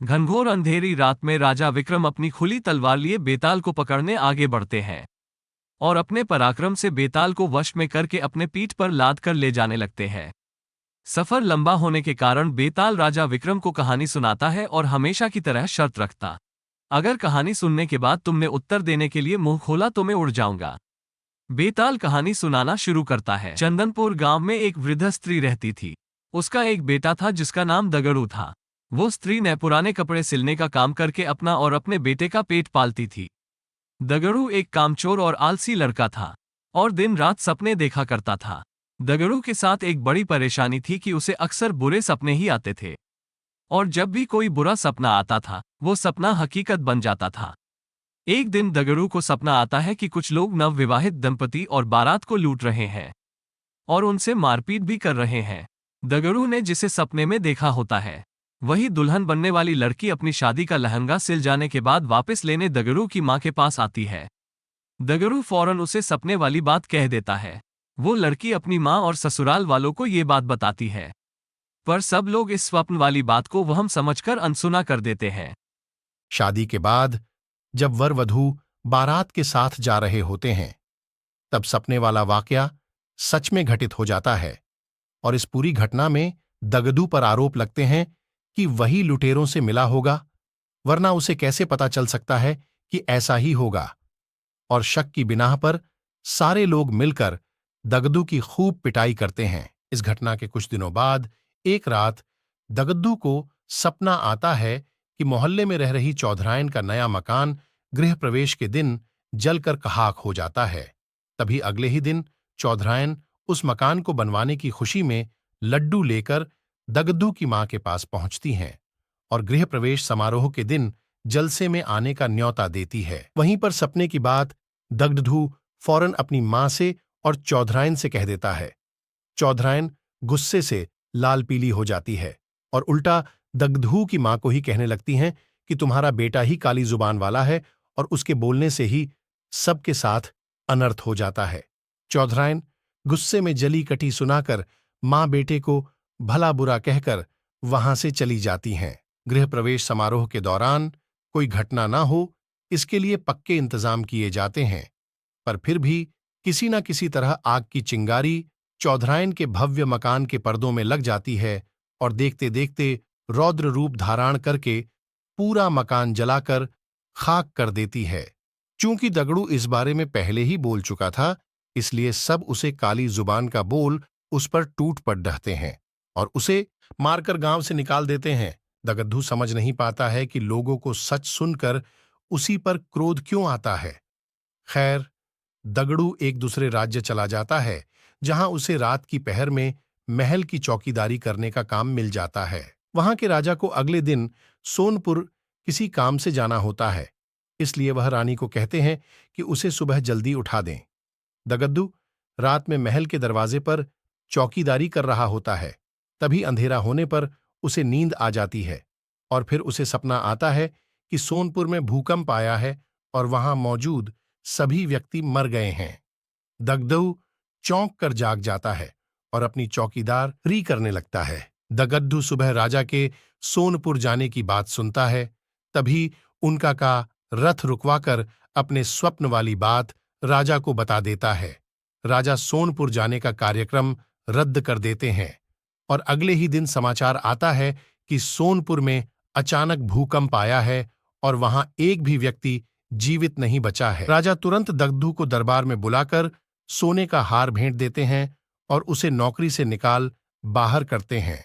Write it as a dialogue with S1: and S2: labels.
S1: घनघोर अंधेरी रात में राजा विक्रम अपनी खुली तलवार लिए बेताल को पकड़ने आगे बढ़ते हैं और अपने पराक्रम से बेताल को वश में करके अपने पीठ पर लाद कर ले जाने लगते हैं। सफर लंबा होने के कारण बेताल राजा विक्रम को कहानी सुनाता है और हमेशा की तरह शर्त रखता, अगर कहानी सुनने के बाद तुमने उत्तर देने के लिए मुंह खोला तो मैं उड़ जाऊंगा। बेताल कहानी सुनाना शुरू करता है। चंदनपुर गांव में एक वृद्ध स्त्री रहती थी। उसका एक बेटा था जिसका नाम दगड़ू था। वो स्त्री ने पुराने कपड़े सिलने का काम करके अपना और अपने बेटे का पेट पालती थी। दगड़ू एक कामचोर और आलसी लड़का था और दिन रात सपने देखा करता था। दगड़ू के साथ एक बड़ी परेशानी थी कि उसे अक्सर बुरे सपने ही आते थे और जब भी कोई बुरा सपना आता था वो सपना हकीकत बन जाता था। एक दिन दगड़ू को सपना आता है कि कुछ लोग नवविवाहित दंपति और बारात को लूट रहे हैं और उनसे मारपीट भी कर रहे हैं। दगड़ू ने जिसे सपने में देखा होता है वही दुल्हन बनने वाली लड़की अपनी शादी का लहंगा सिल जाने के बाद वापस लेने दगड़ू की मां के पास आती है। दगड़ू फौरन उसे सपने वाली बात कह देता है। वो लड़की अपनी मां और ससुराल वालों को ये बात बताती है, पर सब लोग इस स्वप्न वाली बात को वहम समझकर अनसुना कर देते हैं।
S2: शादी के बाद जब वर वधू बारात के साथ जा रहे होते हैं तब सपने वाला वाकया सच में घटित हो जाता है और इस पूरी घटना में दगदू पर आरोप लगते हैं कि वही लुटेरों से मिला होगा, वरना उसे कैसे पता चल सकता है कि ऐसा ही होगा। और शक की बिनाह पर सारे लोग मिलकर दगदू की खूब पिटाई करते हैं। इस घटना के कुछ दिनों बाद एक रात दगदू को सपना आता है कि मोहल्ले में रह रही चौधरायन का नया मकान गृह प्रवेश के दिन जलकर खाक हो जाता है। तभी अगले ही दिन चौधरायन उस मकान को बनवाने की खुशी में लड्डू लेकर दगदू की मां के पास पहुंचती हैं और गृह प्रवेश समारोह के दिन जलसे में आने का न्योता देती है। वहीं पर सपने की बात दगदू फौरन अपनी मां से और चौधरायन से कह देता है। चौधरायन गुस्से से लाल पीली हो जाती है और उल्टा दगदू की मां को ही कहने लगती हैं कि तुम्हारा बेटा ही काली जुबान वाला है और उसके बोलने से ही सबके साथ अनर्थ हो जाता है। चौधरायन गुस्से में जली कटी सुनाकर मां बेटे को भला बुरा कहकर वहां से चली जाती हैं। गृह प्रवेश समारोह के दौरान कोई घटना ना हो इसके लिए पक्के इंतजाम किए जाते हैं, पर फिर भी किसी न किसी तरह आग की चिंगारी चौधरायन के भव्य मकान के पर्दों में लग जाती है और देखते देखते रौद्र रूप धारण करके पूरा मकान जलाकर खाक कर देती है। चूंकि दगड़ू इस बारे में पहले ही बोल चुका था, इसलिए सब उसे काली जुबान का बोल उस पर टूट पड़ रहते हैं और उसे मारकर गांव से निकाल देते हैं। दगड्डू समझ नहीं पाता है कि लोगों को सच सुनकर उसी पर क्रोध क्यों आता है। खैर, दगड़ू एक दूसरे राज्य चला जाता है जहां उसे रात की पहर में महल की चौकीदारी करने का काम मिल जाता है। वहां के राजा को अगले दिन सोनपुर किसी काम से जाना होता है, इसलिए वह रानी को कहते हैं कि उसे सुबह जल्दी उठा दें। दगड्डू रात में महल के दरवाजे पर चौकीदारी कर रहा होता है। तभी अंधेरा होने पर उसे नींद आ जाती है और फिर उसे सपना आता है कि सोनपुर में भूकंप आया है और वहां मौजूद सभी व्यक्ति मर गए हैं। दगड्डू चौंक कर जाग जाता है और अपनी चौकीदारी करने लगता है। दगड्डू सुबह राजा के सोनपुर जाने की बात सुनता है। तभी उनका का रथ रुकवाकर अपने स्वप्न वाली बात राजा को बता देता है। राजा सोनपुर जाने का कार्यक्रम रद्द कर देते हैं और अगले ही दिन समाचार आता है कि सोनपुर में अचानक भूकंप आया है और वहां एक भी व्यक्ति जीवित नहीं बचा है। राजा तुरंत दगड्डू को दरबार में बुलाकर सोने का हार भेंट देते हैं और उसे नौकरी से निकाल बाहर करते हैं।